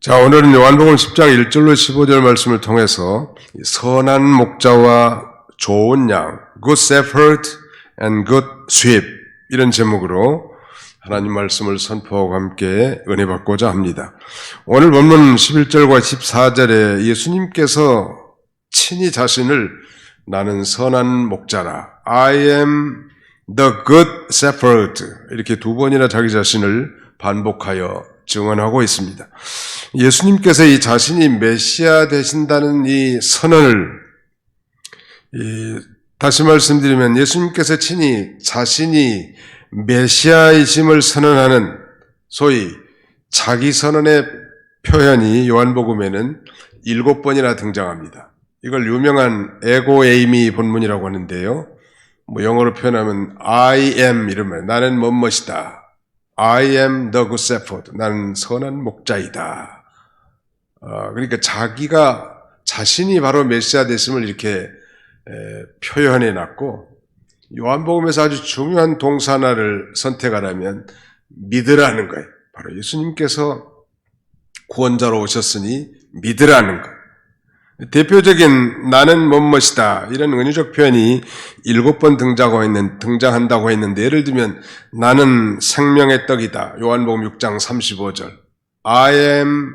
자, 오늘은 요한복음 10장 1절로 15절 말씀을 통해서 선한 목자와 좋은 양, Good Shepherd and Good Sheep 이런 제목으로 하나님 말씀을 선포하고 함께 은혜 받고자 합니다. 오늘 본문 11절과 14절에 예수님께서 친히 자신을 나는 선한 목자라, I am the Good Shepherd 이렇게 두 번이나 자기 자신을 반복하여 증언하고 있습니다. 예수님께서 이 자신이 메시아 되신다는 이 선언을 다시 말씀드리면 예수님께서 친히 자신이 메시아이심을 선언하는 소위 자기 선언의 표현이 요한복음에는 7번이나 등장합니다. 이걸 유명한 에고 에이미 본문이라고 하는데요. 영어로 표현하면 I am 이러면 나는 뭐뭐이다. I am the good shepherd. 나는 선한 목자이다. 그러니까 자신이 바로 메시아 되심을 이렇게 표현해 놨고, 요한복음에서 아주 중요한 동사 하나를 선택하라면 믿으라는 거예요. 바로 예수님께서 구원자로 오셨으니 믿으라는 거예요. 대표적인 나는 뭐뭐이다 이런 은유적 표현이 7번 등장한다고 했는데, 예를 들면 나는 생명의 떡이다. 요한복음 6장 35절. I am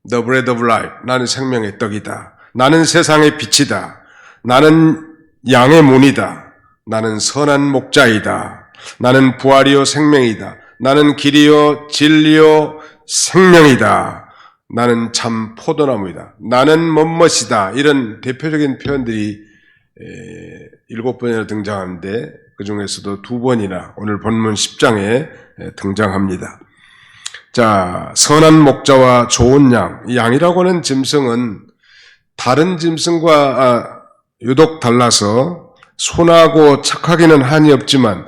the bread of life. 나는 생명의 떡이다. 나는 세상의 빛이다. 나는 양의 문이다. 나는 선한 목자이다. 나는 부활이요 생명이다. 나는 길이요 진리요 생명이다. 나는 참 포도나무이다. 나는 뭐뭐이다. 이런 대표적인 표현들이 7번이나 등장하는데 그 중에서도 2번이나 오늘 본문 10장에 등장합니다. 자, 선한 목자와 좋은 양. 이 양이라고 하는 짐승은 다른 짐승과 유독 달라서 순하고 착하기는 한이 없지만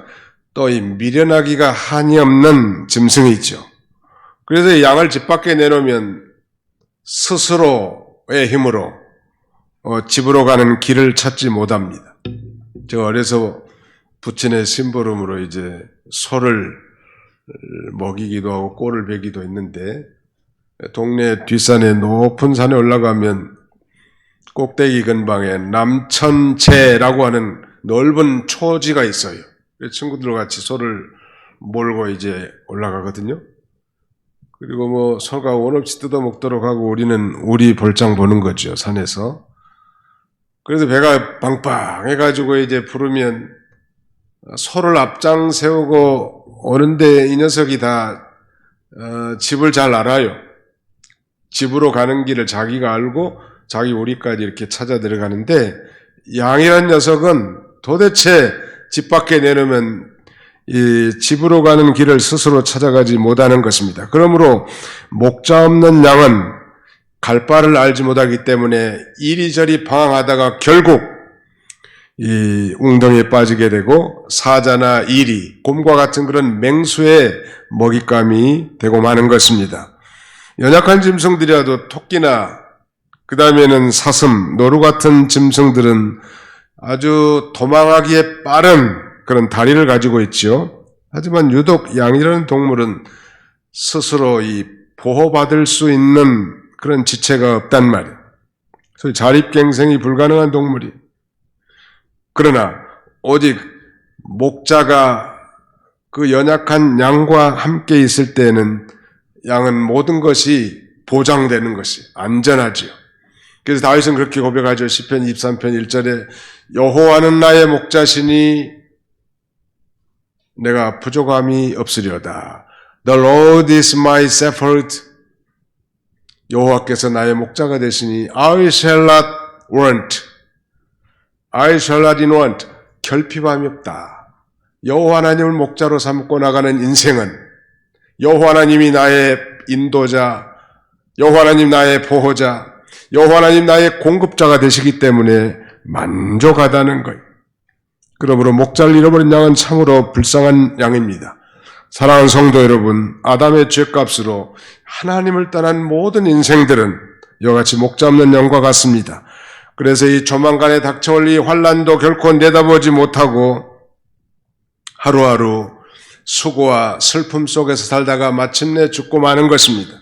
또 이 미련하기가 한이 없는 짐승이 있죠. 그래서 이 양을 집 밖에 내놓으면 스스로의 힘으로 집으로 가는 길을 찾지 못합니다. 제가 어려서 부친의 심부름으로 이제 소를 먹이기도 하고 꼴을 베기도 했는데, 동네 뒷산에 높은 산에 올라가면 꼭대기 근방에 남천채라고 하는 넓은 초지가 있어요. 친구들과 같이 소를 몰고 이제 올라가거든요. 그리고 소가 원 없이 뜯어먹도록 하고 우리는 우리 볼장 보는 거죠, 산에서. 그래서 배가 빵빵해가지고 이제 부르면 소를 앞장 세우고 오는데 이 녀석이 다 집을 잘 알아요. 집으로 가는 길을 자기가 알고 자기 우리까지 이렇게 찾아 들어가는데, 양이란 녀석은 도대체 집 밖에 내놓으면 이 집으로 가는 길을 스스로 찾아가지 못하는 것입니다. 그러므로 목자 없는 양은 갈 바를 알지 못하기 때문에 이리저리 방황하다가 결국 이 웅덩이에 빠지게 되고 사자나 이리, 곰과 같은 그런 맹수의 먹잇감이 되고 마는 것입니다. 연약한 짐승들이라도 토끼나 그 다음에는 사슴, 노루 같은 짐승들은 아주 도망하기에 빠른 그런 다리를 가지고 있죠. 하지만 유독 양이라는 동물은 스스로 이 보호받을 수 있는 그런 지체가 없단 말이에요. 소위 자립갱생이 불가능한 동물이. 그러나 오직 목자가 그 연약한 양과 함께 있을 때는 양은 모든 것이 보장되는 것이 안전하지요. 그래서 다윗은 그렇게 고백하죠. 시편 23편 1절에 여호와는 나의 목자시니 내가 부족함이 없으리로다. The Lord is my shepherd. 여호와께서 나의 목자가 되시니 I shall not want. I shall not in want. 결핍함이 없다. 여호와 하나님을 목자로 삼고 나가는 인생은 여호와 하나님이 나의 인도자, 여호와 하나님 나의 보호자, 여호와 하나님 나의 공급자가 되시기 때문에 만족하다는 거예요. 그러므로 목자를 잃어버린 양은 참으로 불쌍한 양입니다. 사랑하는 성도 여러분, 아담의 죄값으로 하나님을 떠난 모든 인생들은 이와 같이 목자 없는 양과 같습니다. 그래서 이 조만간에 닥쳐올 이 환난도 결코 내다보지 못하고 하루하루 수고와 슬픔 속에서 살다가 마침내 죽고 마는 것입니다.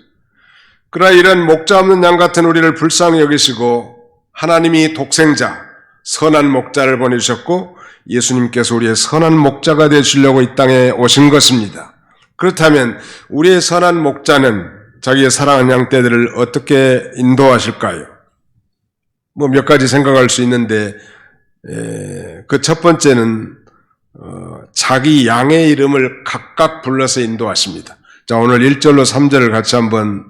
그러나 이런 목자 없는 양 같은 우리를 불쌍히 여기시고 하나님이 독생자, 선한 목자를 보내주셨고 예수님께서 우리의 선한 목자가 되시려고 이 땅에 오신 것입니다. 그렇다면 우리의 선한 목자는 자기의 사랑하는 양떼들을 어떻게 인도하실까요? 몇 가지 생각할 수 있는데 그 첫 번째는 자기 양의 이름을 각각 불러서 인도하십니다. 자, 오늘 1절로 3절을 같이 한번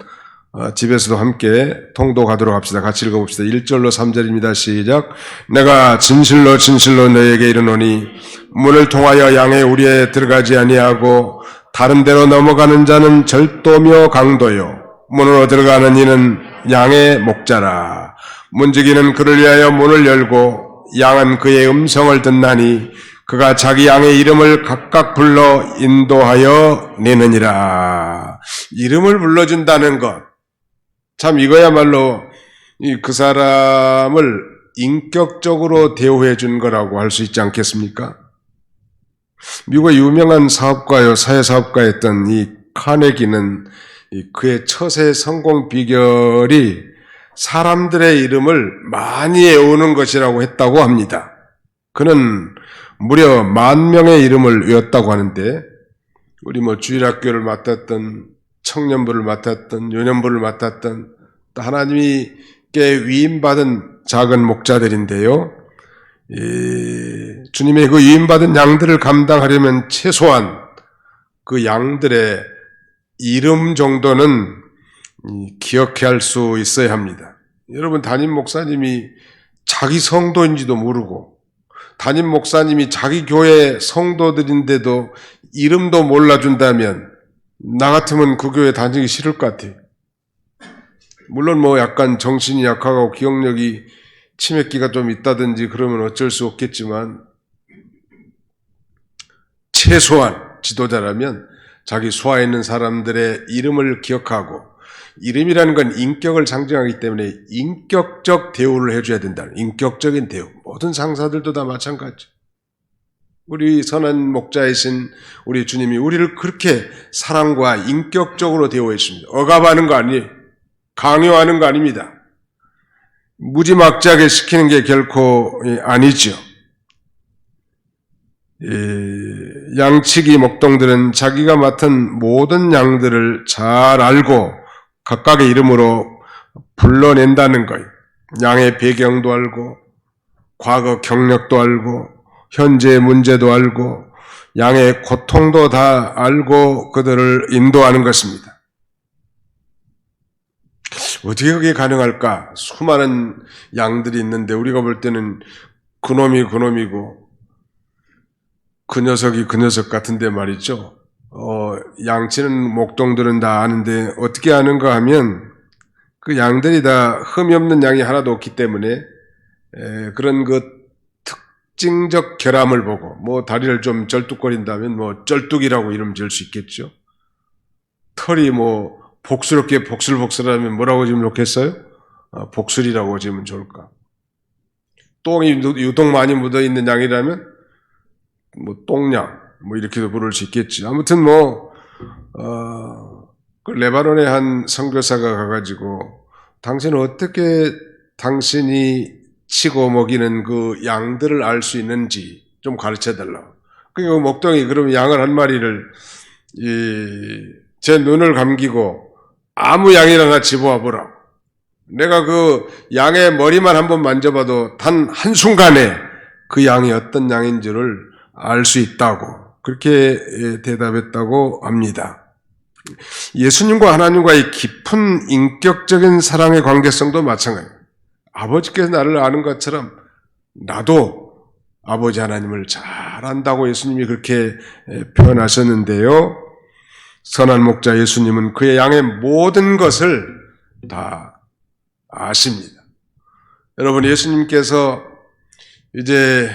집에서도 함께 통독하도록 합시다. 같이 읽어봅시다. 1절로 3절입니다. 시작. 내가 진실로 진실로 너에게 이르노니 문을 통하여 양의 우리에 들어가지 아니하고 다른 데로 넘어가는 자는 절도며 강도요 문으로 들어가는 이는 양의 목자라. 문지기는 그를 위하여 문을 열고 양은 그의 음성을 듣나니 그가 자기 양의 이름을 각각 불러 인도하여 내느니라. 이름을 불러준다는 것, 참 이거야말로 그 사람을 인격적으로 대우해 준 거라고 할 수 있지 않겠습니까? 미국의 유명한 사업가요, 사회사업가였던 이 카네기는 그의 처세 성공 비결이 사람들의 이름을 많이 외우는 것이라고 했다고 합니다. 그는 무려 10,000명의 이름을 외웠다고 하는데, 우리 주일학교를 맡았던, 청년부를 맡았던, 유년부를 맡았던, 또 하나님께 위임받은 작은 목자들인데요. 주님의 그 위임받은 양들을 감당하려면 최소한 그 양들의 이름 정도는 기억해야 할 수 있어야 합니다. 여러분, 담임 목사님이 자기 성도인지도 모르고 담임 목사님이 자기 교회 성도들인데도 이름도 몰라준다면 나 같으면 그 교회 다니기 싫을 것 같아요. 물론 약간 정신이 약하고 기억력이 치맥기가 좀 있다든지 그러면 어쩔 수 없겠지만 최소한 지도자라면 자기 수하에 있는 사람들의 이름을 기억하고, 이름이라는 건 인격을 상징하기 때문에 인격적 대우를 해줘야 된다는, 인격적인 대우. 모든 상사들도 다 마찬가지. 우리 선한 목자이신 우리 주님이 우리를 그렇게 사랑과 인격적으로 대우해 주십니다. 억압하는 거 아니에요. 강요하는 거 아닙니다. 무지막지하게 시키는 게 결코 아니죠. 양치기 목동들은 자기가 맡은 모든 양들을 잘 알고 각각의 이름으로 불러낸다는 거예요. 양의 배경도 알고, 과거 경력도 알고, 현재의 문제도 알고, 양의 고통도 다 알고 그들을 인도하는 것입니다. 어떻게 그게 가능할까? 수많은 양들이 있는데 우리가 볼 때는 그놈이 그놈이고 그 녀석이 그 녀석 같은데 말이죠. 양치는 목동들은 다 아는데 어떻게 아는가 하면 그 양들이 다 흠이 없는 양이 하나도 없기 때문에 그런 그 특징적 결함을 보고 다리를 좀 쩔뚝거린다면 쩔뚝이라고 이름 지을 수 있겠죠. 털이 복스럽게 복슬복슬하면 뭐라고 지으면 좋겠어요? 복슬이라고 지으면 좋을까? 똥이 유독 많이 묻어있는 양이라면 똥양 이렇게도 부를 수 있겠지. 아무튼 그 레바논의 한 선교사가 가가지고 당신은 어떻게 당신이 치고 먹이는 그 양들을 알 수 있는지 좀 가르쳐 달라고. 그러니까 목동이 그러면 양을 한 마리를 제 눈을 감기고 아무 양이나 하나 집어와 보라고. 내가 그 양의 머리만 한번 만져봐도 단 한순간에 그 양이 어떤 양인지를 알 수 있다고 그렇게 대답했다고 합니다. 예수님과 하나님과의 깊은 인격적인 사랑의 관계성도 마찬가지입니다. 아버지께서 나를 아는 것처럼 나도 아버지 하나님을 잘 안다고 예수님이 그렇게 표현하셨는데요. 선한 목자 예수님은 그의 양의 모든 것을 다 아십니다. 여러분, 예수님께서 이제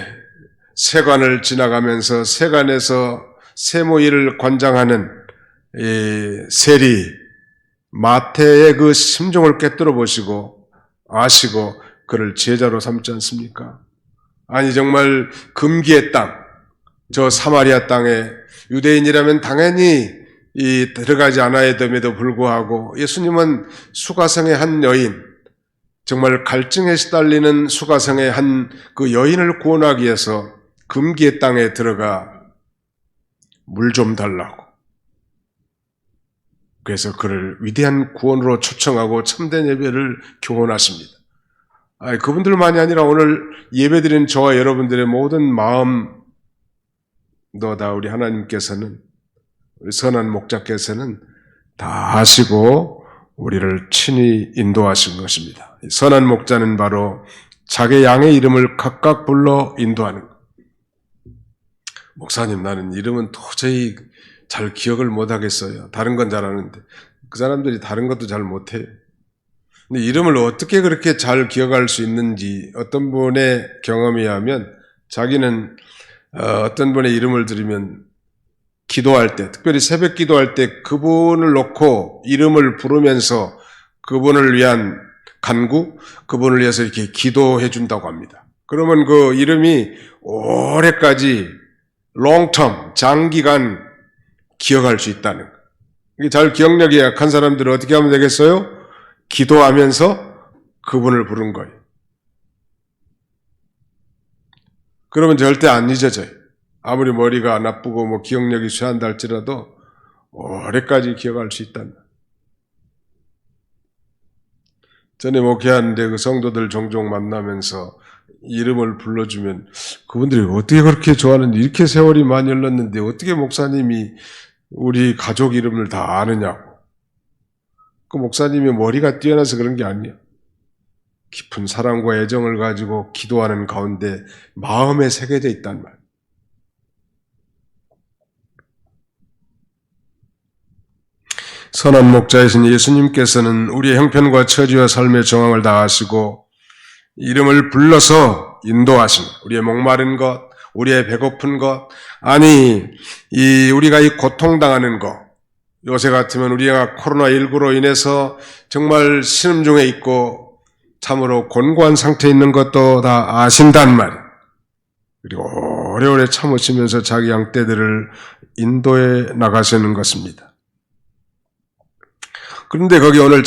세관을 지나가면서 세관에서 세모일을 관장하는 세리 마태의 그 심정을 꿰뚫어 보시고 아시고 그를 제자로 삼지 않습니까? 아니 정말 금기의 땅, 저 사마리아 땅에 유대인이라면 당연히 들어가지 않아야 됨에도 불구하고 예수님은 수가성의 한 여인, 정말 갈증에 시달리는 수가성의 한 그 여인을 구원하기 위해서 금기의 땅에 들어가 물 좀 달라고. 그래서 그를 위대한 구원으로 초청하고 참된 예배를 교훈하십니다. 그분들만이 아니라 오늘 예배드리는 저와 여러분들의 모든 마음도 다 우리 하나님께서는, 우리 선한 목자께서는 다 아시고 우리를 친히 인도하신 것입니다. 선한 목자는 바로 자기 양의 이름을 각각 불러 인도하는 것. 목사님, 나는 이름은 도저히 잘 기억을 못하겠어요. 다른 건 잘하는데. 그 사람들이 다른 것도 잘 못해요. 근데 이름을 어떻게 그렇게 잘 기억할 수 있는지 어떤 분의 경험에 의하면 자기는 어떤 분의 이름을 들으면 기도할 때, 특별히 새벽 기도할 때 그분을 놓고 이름을 부르면서 그분을 위한 간구, 그분을 위해서 이렇게 기도해 준다고 합니다. 그러면 그 이름이 오래까지 long-term, 장기간 기억할 수 있다는 거예요. 잘 기억력이 약한 사람들은 어떻게 하면 되겠어요? 기도하면서 그분을 부른 거예요. 그러면 절대 안 잊어져요. 아무리 머리가 나쁘고 뭐 기억력이 쇠한다 할지라도 오래까지 기억할 수 있단다. 전에 목회하는데 그 성도들 종종 만나면서 이름을 불러주면 그분들이 어떻게 그렇게 좋아하는지, 이렇게 세월이 많이 흘렀는데 어떻게 목사님이 우리 가족 이름을 다 아느냐고. 그 목사님이 머리가 뛰어나서 그런 게 아니에요. 깊은 사랑과 애정을 가지고 기도하는 가운데 마음에 새겨져 있단 말이에요. 선한 목자이신 예수님께서는 우리의 형편과 처지와 삶의 정황을 다 아시고 이름을 불러서 인도하십니다. 우리의 목마른 것, 우리의 배고픈 것, 우리가 이 고통당하는 것, 요새 같으면 우리가 코로나19로 인해서 정말 신음 중에 있고 참으로 곤고한 상태에 있는 것도 다 아신단 말이에요. 그리고 오래오래 참으시면서 자기 양떼들을 인도해 나가시는 것입니다. 그런데 거기 오늘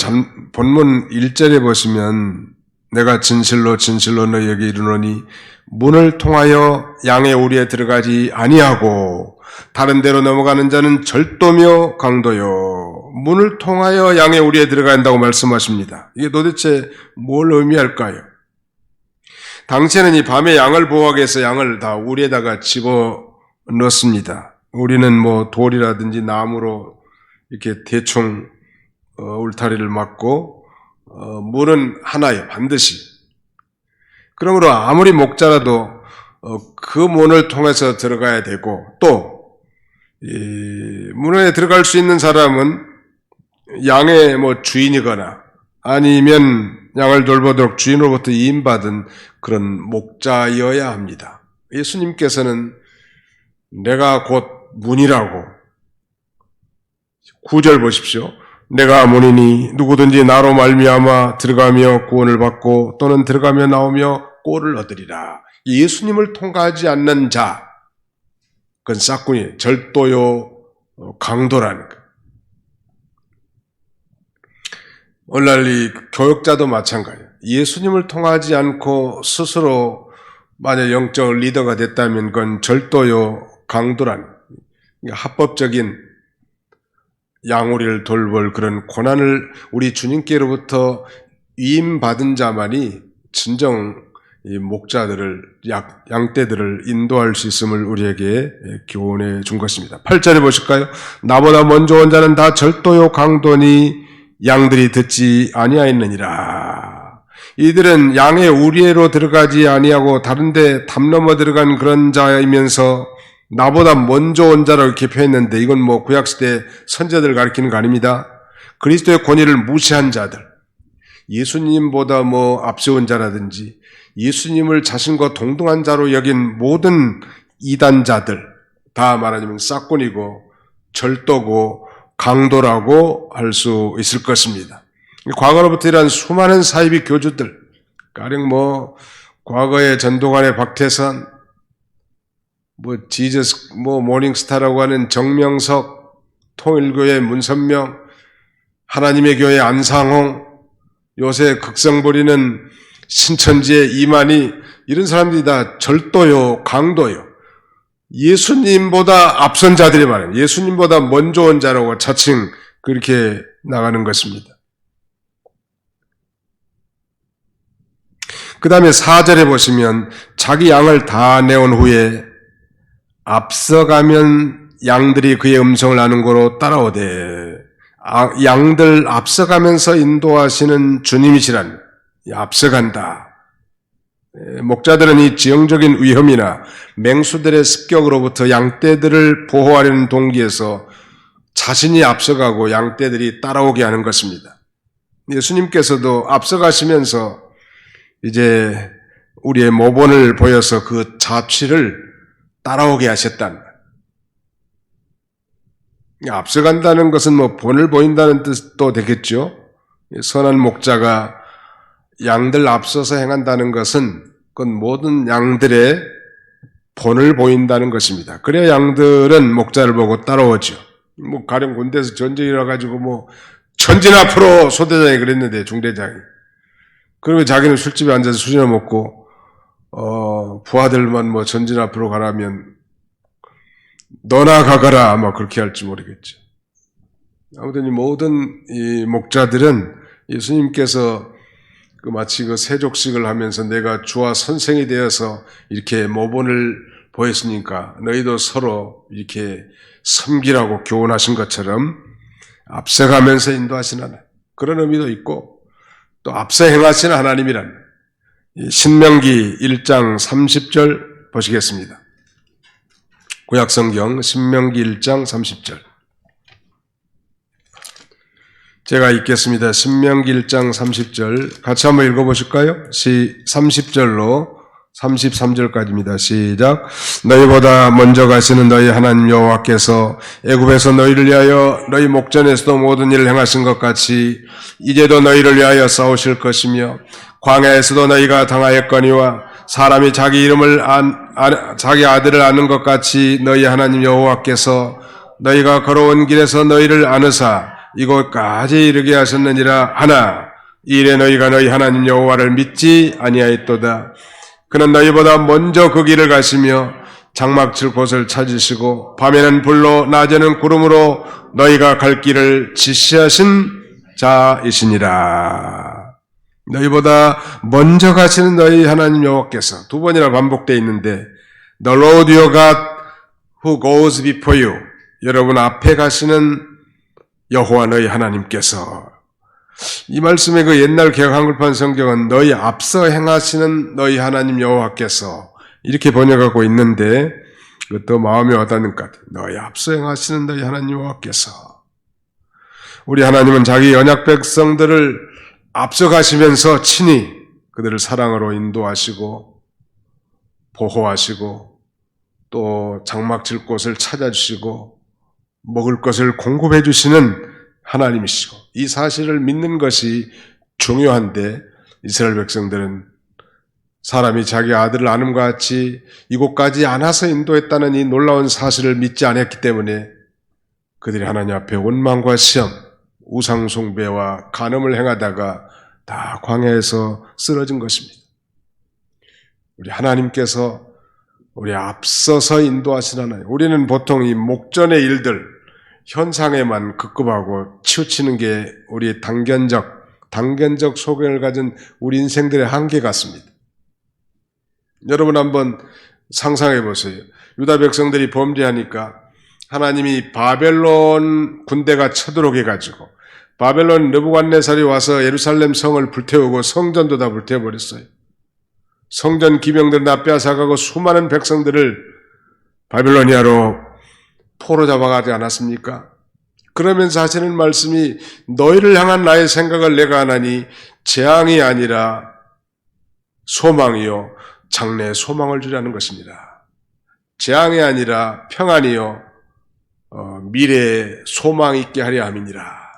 본문 1절에 보시면 내가 진실로 진실로 너희에게 이르노니 문을 통하여 양의 우리에 들어가지 아니하고 다른 데로 넘어가는 자는 절도며 강도요. 문을 통하여 양의 우리에 들어간다고 말씀하십니다. 이게 도대체 뭘 의미할까요? 당시에는 이 밤에 양을 보호하기 위해서 양을 다 우리에다가 집어넣습니다. 우리는 뭐 돌이라든지 나무로 이렇게 대충 울타리를 막고 문은 하나예요. 반드시. 그러므로 아무리 목자라도 그 문을 통해서 들어가야 되고 또 문에 들어갈 수 있는 사람은 양의 주인이거나 아니면 양을 돌보도록 주인으로부터 이임받은 그런 목자여야 합니다. 예수님께서는 내가 곧 문이라고 9절 보십시오. 내가 문이니 누구든지 나로 말미암아 들어가며 구원을 받고 또는 들어가며 나오며 꼴을 얻으리라. 예수님을 통과하지 않는 자, 그건 싹군이 절도요 강도라는 거. 오늘날 이 교역자도 마찬가지예요. 예수님을 통하지 않고 스스로 만약 영적 리더가 됐다면 그건 절도요 강도라는 거예요. 합법적인 양우리를 돌볼 그런 고난을 우리 주님께로부터 위임받은 자만이 진정 이 목자들을, 양떼들을 인도할 수 있음을 우리에게 교훈해 준 것입니다. 8절에 보실까요? 나보다 먼저 온 자는 다 절도요 강도니 양들이 듣지 아니하였느니라. 이들은 양의 우리에로 들어가지 아니하고 다른데 담 넘어 들어간 그런 자이면서 나보다 먼저 온 자라고 이렇게 표현했는데 이건 구약시대 선자들 가리키는 거 아닙니다. 그리스도의 권위를 무시한 자들, 예수님보다 앞세운 자라든지 예수님을 자신과 동등한 자로 여긴 모든 이단자들 다 말하자면 싹군이고 절도고 강도라고 할 수 있을 것입니다. 과거로부터 이러한 수많은 사이비 교주들, 가령 과거의 전도관의 박태선, 지저스 모닝스타라고 하는 정명석, 통일교회 문선명, 하나님의 교회 안상홍, 요새 극성 부리는 신천지의 이만희, 이런 사람들이 다 절도요, 강도요. 예수님보다 앞선 자들이 말해요. 예수님보다 먼저 온 자라고 자칭 그렇게 나가는 것입니다. 그 다음에 4절에 보시면 자기 양을 다 내온 후에 앞서가면 양들이 그의 음성을 아는 거로 따라오되, 양들 앞서가면서 인도하시는 주님이시란, 앞서간다. 목자들은 이 지형적인 위험이나 맹수들의 습격으로부터 양떼들을 보호하려는 동기에서 자신이 앞서가고 양떼들이 따라오게 하는 것입니다. 예수님께서도 앞서가시면서 이제 우리의 모본을 보여서 그 자취를 따라오게 하셨단. 앞서간다는 것은 뭐 본을 보인다는 뜻도 되겠죠. 선한 목자가 양들 앞서서 행한다는 것은 그건 모든 양들의 본을 보인다는 것입니다. 그래야 양들은 목자를 보고 따라오죠. 뭐 가령 군대에서 전쟁이라 가지고 뭐 전진 앞으로 소대장이 그랬는데, 중대장이. 그러면 자기는 술집에 앉아서 술이나 먹고 부하들만 뭐 전진 앞으로 가라면 너나 가거라 아마 그렇게 할지 모르겠죠. 아무튼 이 모든 이 목자들은 예수님께서 마치 그 세족식을 하면서 내가 주와 선생이 되어서 이렇게 모본을 보였으니까 너희도 서로 이렇게 섬기라고 교훈하신 것처럼 앞서가면서 인도하시는 하나님, 그런 의미도 있고 또 앞서 행하시는 하나님이란, 신명기 1장 30절 보시겠습니다. 구약성경 신명기 1장 30절. 제가 읽겠습니다. 신명기 1장 30절 같이 한번 읽어보실까요? 30절로 33절까지입니다. 시작. 너희보다 먼저 가시는 너희 하나님 여호와께서 애굽에서 너희를 위하여 너희 목전에서도 모든 일을 행하신 것 같이 이제도 너희를 위하여 싸우실 것이며, 광야에서도 너희가 당하였거니와 사람이 자기 이름을 자기 아들을 아는 것 같이 너희 하나님 여호와께서 너희가 걸어온 길에서 너희를 아느사 이곳까지 이르게 하셨느니라 하나 이래 너희가 너희 하나님 여호와를 믿지 아니하였도다. 그는 너희보다 먼저 그 길을 가시며 장막칠 곳을 찾으시고 밤에는 불로 낮에는 구름으로 너희가 갈 길을 지시하신 자이시니라. 너희보다 먼저 가시는 너희 하나님 여호와께서, 두 번이나 반복되어 있는데 The Lord your God who goes before you, 여러분 앞에 가시는 여호와 너희 하나님께서, 이 말씀의 그 옛날 개역 한글판 성경은 너희 앞서 행하시는 너희 하나님 여호와께서 이렇게 번역하고 있는데 그것도 마음에 와닿는 것 같아요. 너희 앞서 행하시는 너희 하나님 여호와께서. 우리 하나님은 자기 언약 백성들을 앞서 가시면서 친히 그들을 사랑으로 인도하시고 보호하시고 또 장막칠 곳을 찾아주시고 먹을 것을 공급해 주시는 하나님이시고, 이 사실을 믿는 것이 중요한데 이스라엘 백성들은 사람이 자기 아들을 아는것 같이 이곳까지 안아서 인도했다는 이 놀라운 사실을 믿지 않았기 때문에 그들이 하나님 앞에 원망과 시험, 우상 숭배와 간음을 행하다가 다 광야에서 쓰러진 것입니다. 우리 하나님께서 우리 앞서서 인도하신 하나님, 우리는 보통 이 목전의 일들, 현상에만 급급하고 치우치는 게 우리의 단견적 소견을 가진 우리 인생들의 한계 같습니다. 여러분 한번 상상해 보세요. 유다 백성들이 범죄하니까 하나님이 바벨론 군대가 쳐들어오게 가지고 바벨론 느부갓네살이 와서 예루살렘 성을 불태우고 성전도 다 불태워버렸어요. 성전 기병들 다 빼앗아가고 수많은 백성들을 바빌로니아로 포로 잡아가지 않았습니까? 그러면서 하시는 말씀이 너희를 향한 나의 생각을 내가 하나니 재앙이 아니라 소망이요 장래의 소망을 주라는 것입니다. 재앙이 아니라 평안이요 미래의 소망 있게 하려 함이니라.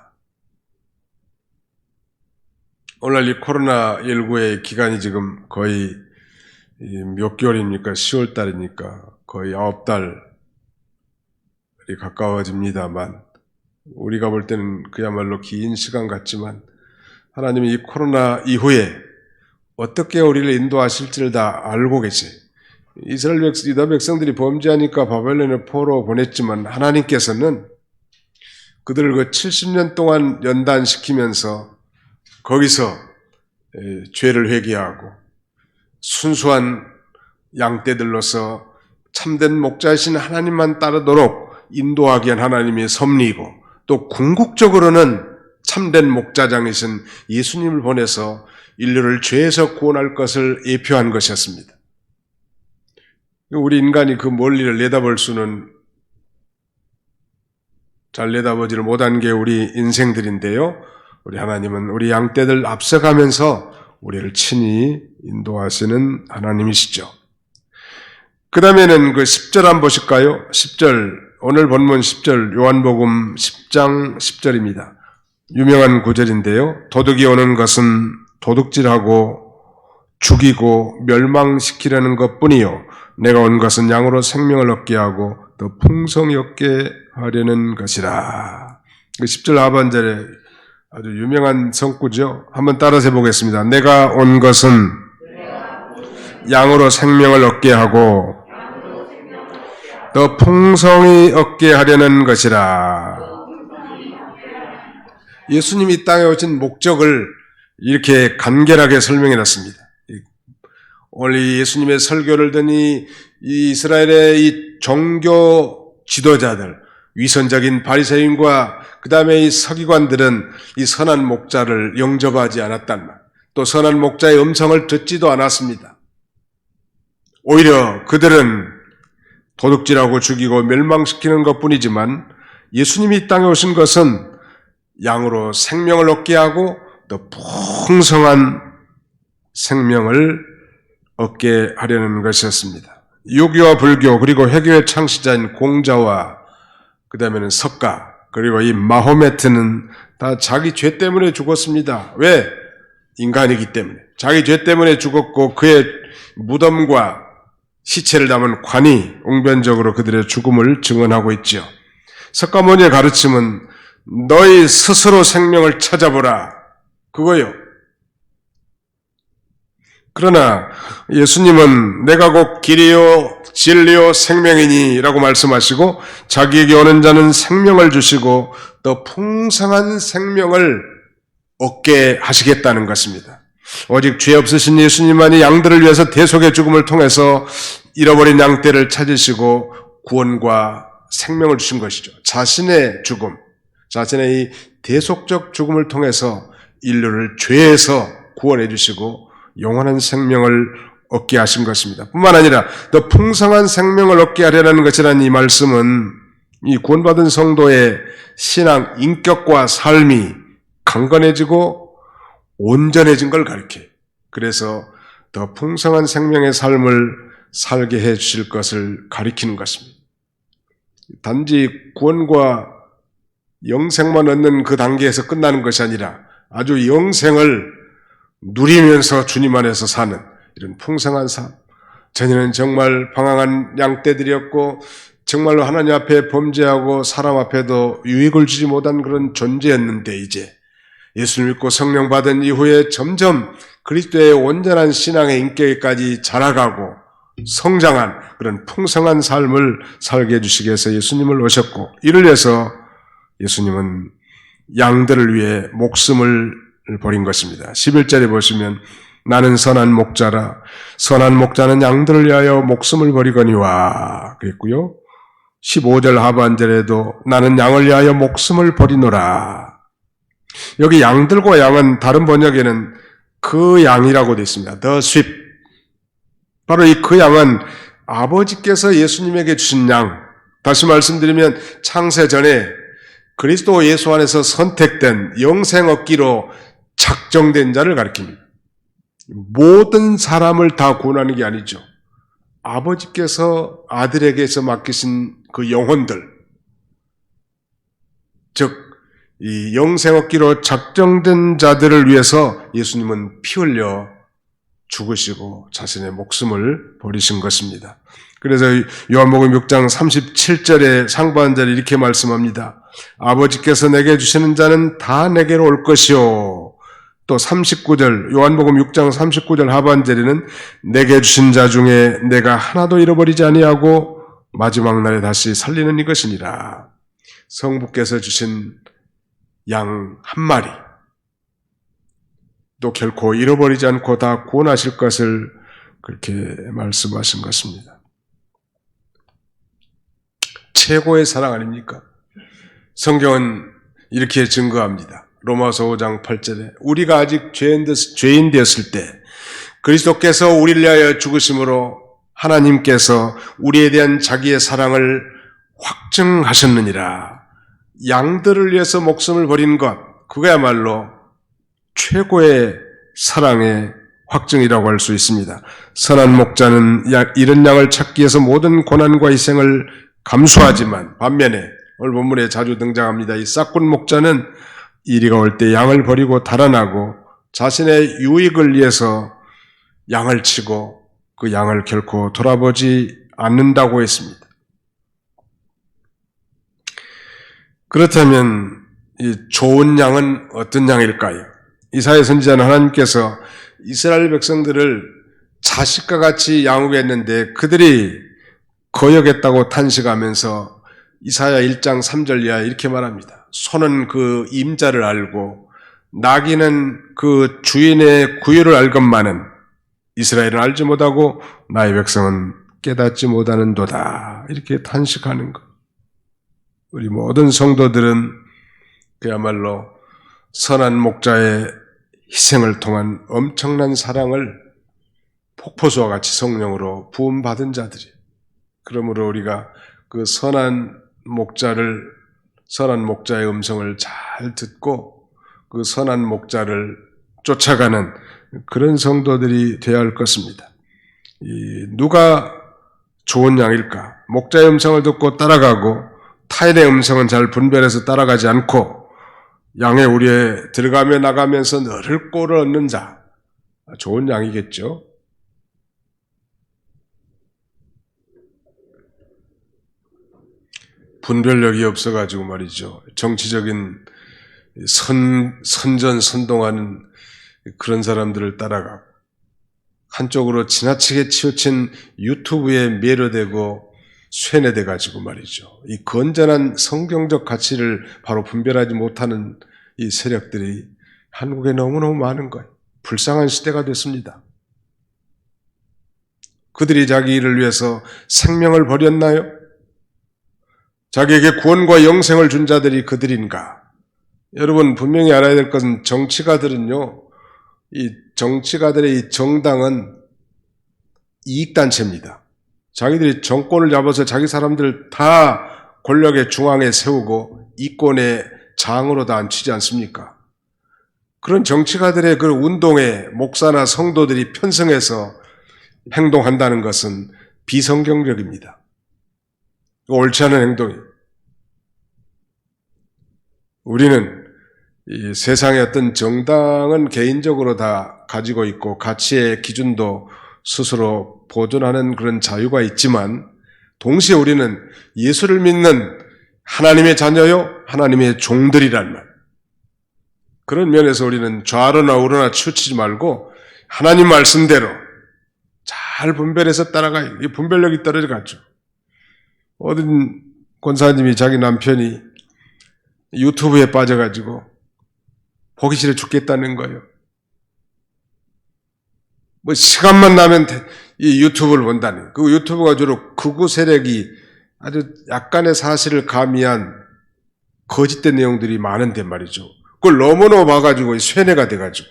오늘날 이 코로나19의 기간이 지금 거의 몇 개월입니까? 10월 달이니까 거의 9달이 가까워집니다만 우리가 볼 때는 그야말로 긴 시간 같지만 하나님이 이 코로나 이후에 어떻게 우리를 인도하실지를 다 알고 계세요. 이스라엘 유다 백성들이 범죄하니까 바벨론에 포로 보냈지만 하나님께서는 그들을 그 70년 동안 연단시키면서 거기서 죄를 회개하고 순수한 양떼들로서 참된 목자이신 하나님만 따르도록 인도하기 위한 하나님의 섭리이고 또 궁극적으로는 참된 목자장이신 예수님을 보내서 인류를 죄에서 구원할 것을 예표한 것이었습니다. 우리 인간이 그 멀리를 내다볼 수는 잘 내다보지를 못한 게 우리 인생들인데요. 우리 하나님은 우리 양떼들 앞서가면서 우리를 친히 인도하시는 하나님이시죠. 그 다음에는 그 10절 한번 보실까요? 10절, 오늘 본문 10절, 요한복음 10장 10절입니다. 유명한 구절인데요. 도둑이 오는 것은 도둑질하고 죽이고 멸망시키려는 것뿐이요 내가 온 것은 양으로 생명을 얻게 하고 더 풍성히 얻게 하려는 것이라. 그 10절 하반절에 아주 유명한 성구죠. 한번 따라서 해보겠습니다. 내가 온 것은 양으로 생명을 얻게 하고 더 풍성히 얻게 하려는 것이라. 예수님이 이 땅에 오신 목적을 이렇게 간결하게 설명해 놨습니다. 오늘 예수님의 설교를 듣니 이 이스라엘의 이 종교 지도자들, 위선적인 바리새인과 그 다음에 이 서기관들은 이 선한 목자를 영접하지 않았단 말. 또 선한 목자의 음성을 듣지도 않았습니다. 오히려 그들은 도둑질하고 죽이고 멸망시키는 것뿐이지만 예수님이 이 땅에 오신 것은 양으로 생명을 얻게 하고 더 풍성한 생명을 얻게 하려는 것이었습니다. 유교와 불교 그리고 회교의 창시자인 공자와 그 다음에는 석가 그리고 이 마호메트는 다 자기 죄 때문에 죽었습니다. 왜? 인간이기 때문에. 자기 죄 때문에 죽었고 그의 무덤과 시체를 담은 관이 웅변적으로 그들의 죽음을 증언하고 있죠. 석가모니의 가르침은 너희 스스로 생명을 찾아보라. 그거요. 그러나 예수님은 내가 곧 길이요 진리요 생명이니 라고 말씀하시고 자기에게 오는 자는 생명을 주시고 더 풍성한 생명을 얻게 하시겠다는 것입니다. 오직 죄 없으신 예수님만이 양들을 위해서 대속의 죽음을 통해서 잃어버린 양떼를 찾으시고 구원과 생명을 주신 것이죠. 자신의 죽음, 자신의 이 대속적 죽음을 통해서 인류를 죄에서 구원해 주시고 영원한 생명을 얻게 하신 것입니다. 뿐만 아니라 더 풍성한 생명을 얻게 하려는 것이라는 이 말씀은 이 구원받은 성도의 신앙, 인격과 삶이 강건해지고 온전해진 걸 가리켜요. 그래서 더 풍성한 생명의 삶을 살게 해 주실 것을 가리키는 것입니다. 단지 구원과 영생만 얻는 그 단계에서 끝나는 것이 아니라 아주 영생을 누리면서 주님 안에서 사는 이런 풍성한 삶. 전에는 정말 방황한 양떼들이었고 정말로 하나님 앞에 범죄하고 사람 앞에도 유익을 주지 못한 그런 존재였는데 이제 예수를 믿고 성령 받은 이후에 점점 그리스도의 온전한 신앙의 인격까지 자라가고 성장한 그런 풍성한 삶을 살게 해주시기 위해서 예수님을 오셨고 이를 위해서 예수님은 양들을 위해 목숨을 버린 것입니다. 11절에 보시면 나는 선한 목자라 선한 목자는 양들을 위하여 목숨을 버리거니와 그랬고요. 15절 하반절에도 나는 양을 위하여 목숨을 버리노라. 여기 양들과 양은 다른 번역에는 그 양이라고 되어 있습니다. The sheep. 바로 이 그 양은 아버지께서 예수님에게 주신 양. 다시 말씀드리면 창세 전에 그리스도 예수 안에서 선택된 영생 얻기로 작정된 자를 가리킵니다. 모든 사람을 다 구원하는 게 아니죠. 아버지께서 아들에게서 맡기신 그 영혼들, 즉 이 영생 얻기로 작정된 자들을 위해서 예수님은 피 흘려 죽으시고 자신의 목숨을 버리신 것입니다. 그래서 요한복음 6장 37절의 상반절에 이렇게 말씀합니다. 아버지께서 내게 주시는 자는 다 내게로 올 것이요. 또 39절, 요한복음 6장 39절 하반절에는 내게 주신 자 중에 내가 하나도 잃어버리지 아니하고 마지막 날에 다시 살리는 이것이니라. 성부께서 주신 양 한 마리, 또 결코 잃어버리지 않고 다 구원하실 것을 그렇게 말씀하신 것입니다. 최고의 사랑 아닙니까? 성경은 이렇게 증거합니다. 로마서 5장 8절에 우리가 아직 죄인 되었을 때 그리스도께서 우리를 위하여 죽으심으로 하나님께서 우리에 대한 자기의 사랑을 확증하셨느니라. 양들을 위해서 목숨을 버린 것, 그거야말로 최고의 사랑의 확증이라고 할 수 있습니다. 선한 목자는 잃은 양을 찾기 위해서 모든 고난과 희생을 감수하지만 반면에 오늘 본문에 자주 등장합니다. 이 싹군 목자는 이리가 올 때 양을 버리고 달아나고 자신의 유익을 위해서 양을 치고 그 양을 결코 돌아보지 않는다고 했습니다. 그렇다면 이 좋은 양은 어떤 양일까요? 이사야 선지자는 하나님께서 이스라엘 백성들을 자식과 같이 양육했는데 그들이 거역했다고 탄식하면서 이사야 1장 3절 이하에 이렇게 말합니다. 소는 그 임자를 알고 나귀는 그 주인의 구유를 알건만은 이스라엘은 알지 못하고 나의 백성은 깨닫지 못하는도다. 이렇게 탄식하는 것. 우리 모든 성도들은 그야말로 선한 목자의 희생을 통한 엄청난 사랑을 폭포수와 같이 성령으로 부음받은 자들이. 그러므로 우리가 그 선한 목자의 음성을 잘 듣고 그 선한 목자를 쫓아가는 그런 성도들이 되어야 할 것입니다. 누가 좋은 양일까? 목자의 음성을 듣고 따라가고 타인의 음성은 잘 분별해서 따라가지 않고 양의 우리에 들어가며 나가면서 늘 꼴을 얻는 자, 좋은 양이겠죠. 분별력이 없어가지고 말이죠. 정치적인 선전선동하는 그런 사람들을 따라가고 한쪽으로 지나치게 치우친 유튜브에 매료되고 쇠뇌돼가지고 말이죠. 이 건전한 성경적 가치를 바로 분별하지 못하는 이 세력들이 한국에 너무너무 많은 거예요. 불쌍한 시대가 됐습니다. 그들이 자기 일을 위해서 생명을 버렸나요? 자기에게 구원과 영생을 준 자들이 그들인가? 여러분 분명히 알아야 될 것은 정치가들은요, 이 정치가들의 이 정당은 이익단체입니다. 자기들이 정권을 잡아서 자기 사람들 다 권력의 중앙에 세우고 이권의 장으로 다 앉히지 않습니까? 그런 정치가들의 그 운동에 목사나 성도들이 편성해서 행동한다는 것은 비성경적입니다. 옳지 않은 행동이에요. 우리는 이 세상의 어떤 정당은 개인적으로 다 가지고 있고 가치의 기준도 스스로 보존하는 그런 자유가 있지만 동시에 우리는 예수를 믿는 하나님의 자녀요, 하나님의 종들이란 말. 그런 면에서 우리는 좌로나 우로나 치우치지 말고 하나님 말씀대로 잘 분별해서 따라가요. 이 분별력이 떨어져가죠. 어떤 권사님이 자기 남편이 유튜브에 빠져가지고 보기 싫어 죽겠다는 거예요. 뭐 시간만 나면 이 유튜브를 본다는. 그 유튜브가 주로 극우 세력이 아주 약간의 사실을 가미한 거짓된 내용들이 많은데 말이죠. 그걸 너무너무 봐가지고 쇠뇌가 돼가지고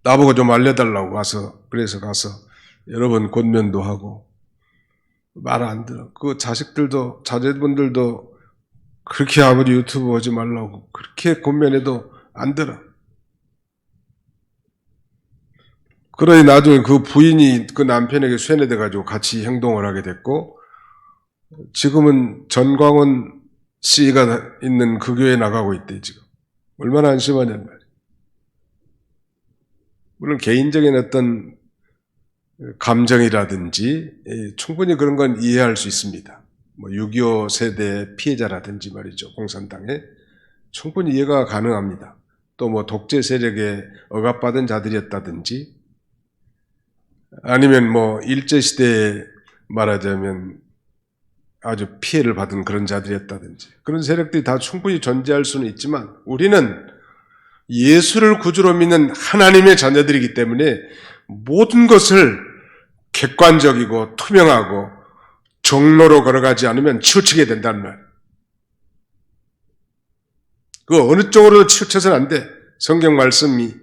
나보고 좀 알려달라고 그래서 가서 여러 번 권면도 하고 말 안 들어. 그 자식들도 자제분들도 그렇게 아버지 유튜브 보지 말라고 그렇게 권면해도 안 들어. 그러니 나중에 그 부인이 그 남편에게 쇠뇌돼가지고 같이 행동을 하게 됐고 지금은 전광훈 씨가 있는 그 교회에 나가고 있대 지금. 얼마나 안심하냐는 말이에요. 물론 개인적인 어떤 감정이라든지 충분히 그런 건 이해할 수 있습니다. 6.25 세대 피해자라든지 말이죠. 공산당에 충분히 이해가 가능합니다. 또 독재 세력에 억압받은 자들이었다든지 아니면 일제시대에 말하자면 아주 피해를 받은 그런 자들이었다든지 그런 세력들이 다 충분히 존재할 수는 있지만 우리는 예수를 구주로 믿는 하나님의 자녀들이기 때문에 모든 것을 객관적이고 투명하고 정로로 걸어가지 않으면 치우치게 된다는 말. 그 어느 쪽으로도 치우쳐서는 안 돼. 성경 말씀이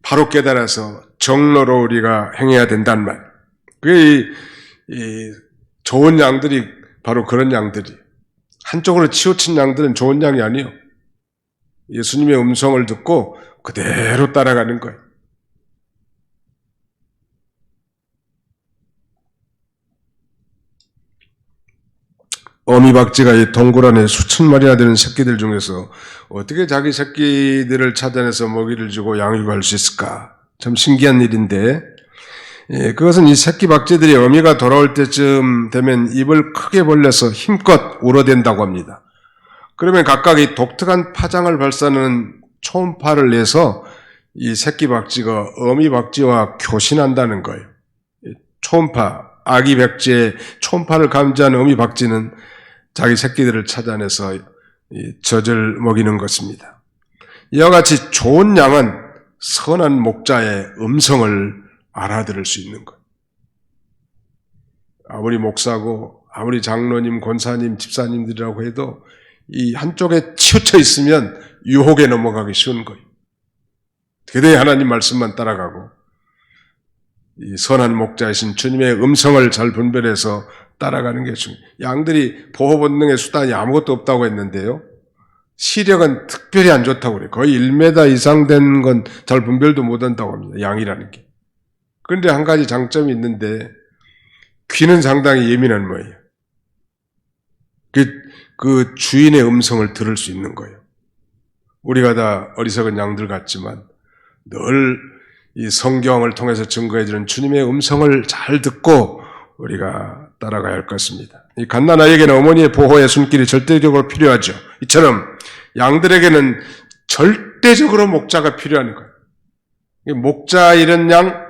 바로 깨달아서 정로로 우리가 행해야 된다는 말. 그게 좋은 양들이 바로 그런 양들이. 한쪽으로 치우친 양들은 좋은 양이 아니에요. 예수님의 음성을 듣고 그대로 따라가는 거예요. 어미박쥐가 이 동굴 안에 수천 마리나 되는 새끼들 중에서 어떻게 자기 새끼들을 찾아내서 먹이를 주고 양육할 수 있을까? 참 신기한 일인데, 그것은 이 새끼 박쥐들이 어미가 돌아올 때쯤 되면 입을 크게 벌려서 힘껏 울어댄다고 합니다. 그러면 각각 이 독특한 파장을 발사하는 초음파를 내서 이 새끼 박쥐가 어미 박쥐와 교신한다는 거예요. 초음파, 아기 백지의 초음파를 감지하는 어미 박쥐는 자기 새끼들을 찾아내서 젖을 먹이는 것입니다. 이와 같이 좋은 양은 선한 목자의 음성을 알아들을 수 있는 것. 아무리 목사고 아무리 장로님, 권사님, 집사님들이라고 해도 이 한쪽에 치우쳐 있으면 유혹에 넘어가기 쉬운 거예요. 그대의 하나님 말씀만 따라가고 이 선한 목자이신 주님의 음성을 잘 분별해서 따라가는 게 중요해요. 양들이 보호 본능의 수단이 아무것도 없다고 했는데요. 시력은 특별히 안 좋다고 그래요. 거의 1m 이상 된 건 잘 분별도 못한다고 합니다. 양이라는 게. 그런데 한 가지 장점이 있는데 귀는 상당히 예민한 모양이에요. 그 주인의 음성을 들을 수 있는 거예요. 우리가 다 어리석은 양들 같지만 늘 이 성경을 통해서 증거해주는 주님의 음성을 잘 듣고 우리가 따라가야 할 것입니다. 이 갓난아이에게는 어머니의 보호의 손길이 절대적으로 필요하죠. 이처럼 양들에게는 절대적으로 목자가 필요한 거예요. 목자 이런 양,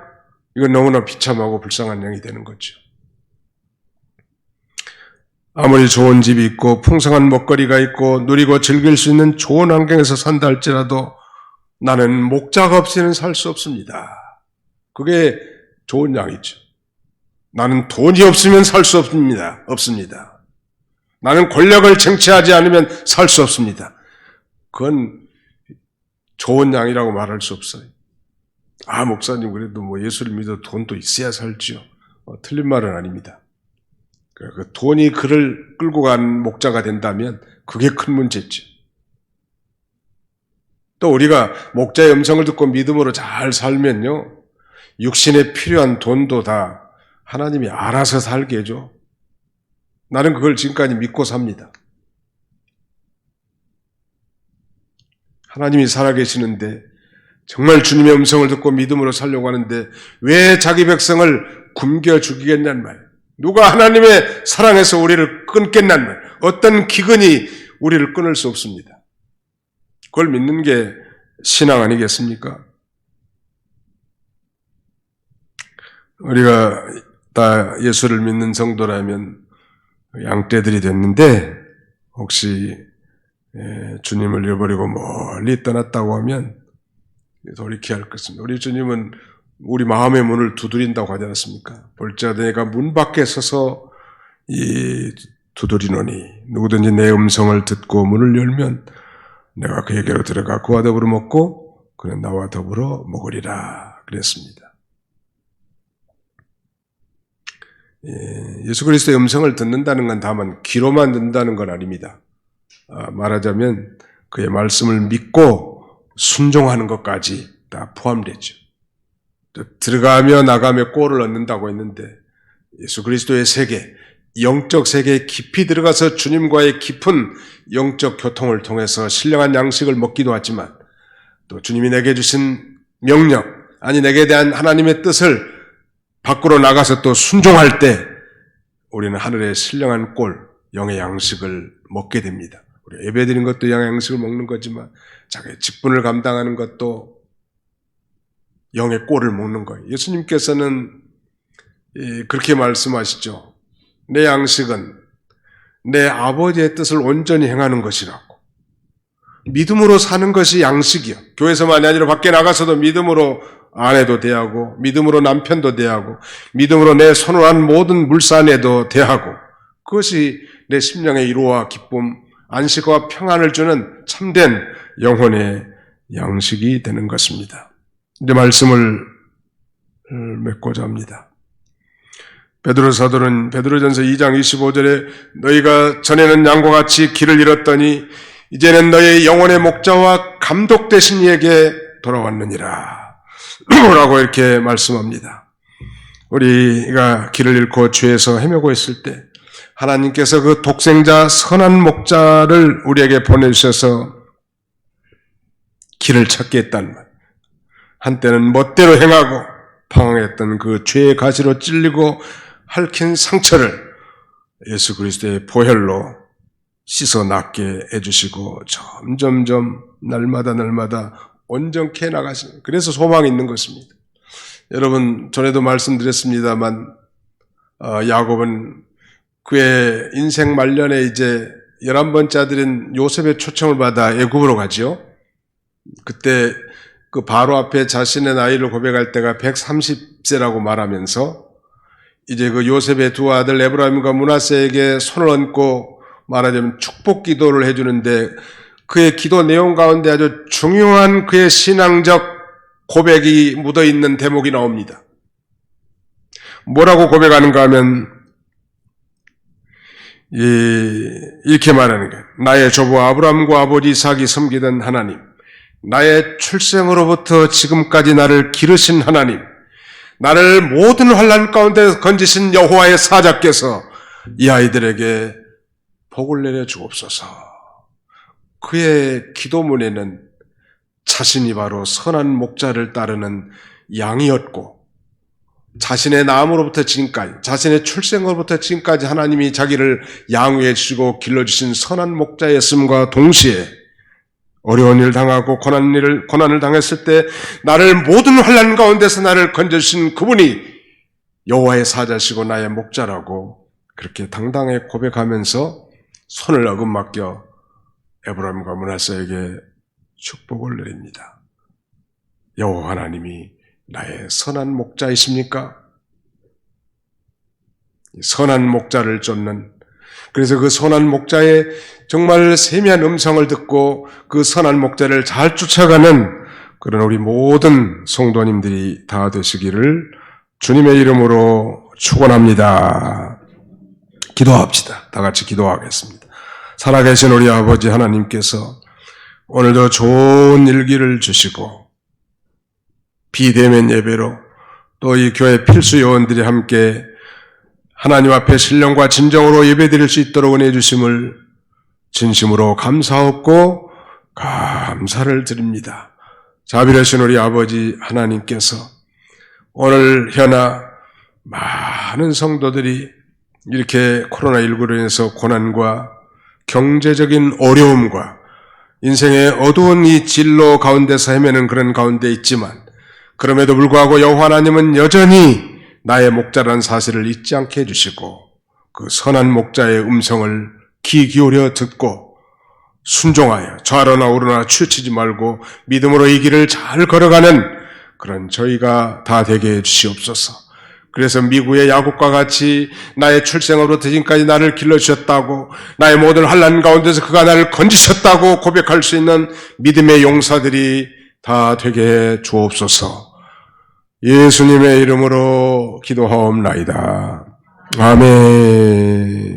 이건 너무나 비참하고 불쌍한 양이 되는 거죠. 아무리 좋은 집이 있고 풍성한 먹거리가 있고 누리고 즐길 수 있는 좋은 환경에서 산다 할지라도 나는 목자가 없이는 살 수 없습니다. 그게 좋은 양이죠. 나는 돈이 없으면 살 수 없습니다. 나는 권력을 쟁취하지 않으면 살 수 없습니다. 그건 좋은 양이라고 말할 수 없어요. 아, 목사님 그래도 예수를 믿어 돈도 있어야 살지요. 틀린 말은 아닙니다. 그 돈이 그를 끌고 간 목자가 된다면 그게 큰 문제죠. 또 우리가 목자의 음성을 듣고 믿음으로 잘 살면요, 육신에 필요한 돈도 다 하나님이 알아서 살게 해줘. 나는 그걸 지금까지 믿고 삽니다. 하나님이 살아계시는데 정말 주님의 음성을 듣고 믿음으로 살려고 하는데 왜 자기 백성을 굶겨 죽이겠냐는 말. 누가 하나님의 사랑에서 우리를 끊겠냐는 말. 어떤 기근이 우리를 끊을 수 없습니다. 그걸 믿는 게 신앙 아니겠습니까? 우리가 다 예수를 믿는 성도라면 양떼들이 됐는데 혹시 주님을 잃어버리고 멀리 떠났다고 하면 돌이켜야 할 것입니다. 우리 주님은 우리 마음의 문을 두드린다고 하지 않았습니까? 볼지어다 내가 문 밖에 서서 두드리노니 누구든지 내 음성을 듣고 문을 열면 내가 그에게로 들어가 그와 더불어 먹고 그는 나와 더불어 먹으리라 그랬습니다. 예수 그리스도의 음성을 듣는다는 건 다만 귀로만 듣는다는 건 아닙니다. 말하자면 그의 말씀을 믿고 순종하는 것까지 다 포함되죠. 들어가며 나가며 꼴을 얻는다고 했는데 예수 그리스도의 세계, 영적 세계에 깊이 들어가서 주님과의 깊은 영적 교통을 통해서 신령한 양식을 먹기도 하지만 또 주님이 내게 주신 명령, 아니 내게 대한 하나님의 뜻을 밖으로 나가서 또 순종할 때 우리는 하늘의 신령한 꼴, 영의 양식을 먹게 됩니다. 우리 예배드린 것도 영의 양식을 먹는 거지만 자기의 직분을 감당하는 것도 영의 꼴을 먹는 거예요. 예수님께서는 그렇게 말씀하시죠. 내 양식은 내 아버지의 뜻을 온전히 행하는 것이라고. 믿음으로 사는 것이 양식이요. 교회에서만이 아니라 밖에 나가서도 믿음으로 아내도 대하고, 믿음으로 남편도 대하고, 믿음으로 내 손을 한 모든 물산에도 대하고, 그것이 내 심령의 위로와 기쁨, 안식과 평안을 주는 참된 영혼의 양식이 되는 것입니다. 이제 말씀을 맺고자 합니다. 베드로 사도는 베드로전서 2장 25절에 너희가 전에는 양과 같이 길을 잃었더니 이제는 너희 영혼의 목자와 감독 되신 이에게 돌아왔느니라 라고 이렇게 말씀합니다. 우리가 길을 잃고 죄에서 헤매고 있을 때 하나님께서 그 독생자 선한 목자를 우리에게 보내주셔서 길을 찾게 했단 말. 한때는 멋대로 행하고 방황했던 그 죄의 가시로 찔리고 핥힌 상처를 예수 그리스도의 보혈로 씻어 낫게 해주시고 점점점 날마다 온전케 나가시는, 그래서 소망이 있는 것입니다. 여러분, 전에도 말씀드렸습니다만 야곱은 그의 인생 말년에 이제 11번째 아들인 요셉의 초청을 받아 애굽으로 가지요. 그때 그 바로 앞에 자신의 나이를 고백할 때가 130세라고 말하면서 이제 그 요셉의 두 아들 에브라임과 므낫세에게 손을 얹고 말하자면 축복 기도를 해주는데 그의 기도 내용 가운데 아주 중요한 그의 신앙적 고백이 묻어있는 대목이 나옵니다. 뭐라고 고백하는가 하면 이렇게 말하는 거예요. 나의 조부 아브라함과 아버지 이삭이 섬기던 하나님, 나의 출생으로부터 지금까지 나를 기르신 하나님, 나를 모든 환난 가운데 건지신 여호와의 사자께서 이 아이들에게 복을 내려 주옵소서. 그의 기도문에는 자신이 바로 선한 목자를 따르는 양이었고 자신의 낳음으로부터 지금까지, 자신의 출생으로부터 지금까지 하나님이 자기를 양육해 주시고 길러주신 선한 목자였음과 동시에 어려운 일 당하고 고난을 당했을 때 나를 모든 환난 가운데서 나를 건져주신 그분이 여호와의 사자시고 나의 목자라고 그렇게 당당히 고백하면서 손을 어긋맡겨 에브라임과 므낫세에게 축복을 내립니다. 여호와 하나님이 나의 선한 목자이십니까? 선한 목자를 쫓는, 그래서 그 선한 목자의 정말 세미한 음성을 듣고 그 선한 목자를 잘 쫓아가는 그런 우리 모든 성도님들이 다 되시기를 주님의 이름으로 축원합니다. 기도합시다. 다 같이 기도하겠습니다. 살아계신 우리 아버지 하나님께서 오늘도 좋은 일기를 주시고 비대면 예배로 또 이 교회 필수 요원들이 함께 하나님 앞에 신령과 진정으로 예배드릴 수 있도록 은혜 주심을 진심으로 감사하고 감사를 드립니다. 자비하신 우리 아버지 하나님께서 오늘 현아 많은 성도들이 이렇게 코로나19로 인해서 고난과 경제적인 어려움과 인생의 어두운 이 진로 가운데서 헤매는 그런 가운데 있지만 그럼에도 불구하고 여호와 하나님은 여전히 나의 목자라는 사실을 잊지 않게 해주시고 그 선한 목자의 음성을 귀 기울여 듣고 순종하여 좌로나 우로나 치우치지 말고 믿음으로 이 길을 잘 걸어가는 그런 저희가 다 되게 해주시옵소서. 그래서 미국의 야곱과 같이 나의 출생으로부터 지금까지 나를 길러주셨다고, 나의 모든 환난 가운데서 그가 나를 건지셨다고 고백할 수 있는 믿음의 용사들이 다 되게 해 주옵소서. 예수님의 이름으로 기도하옵나이다. 아멘.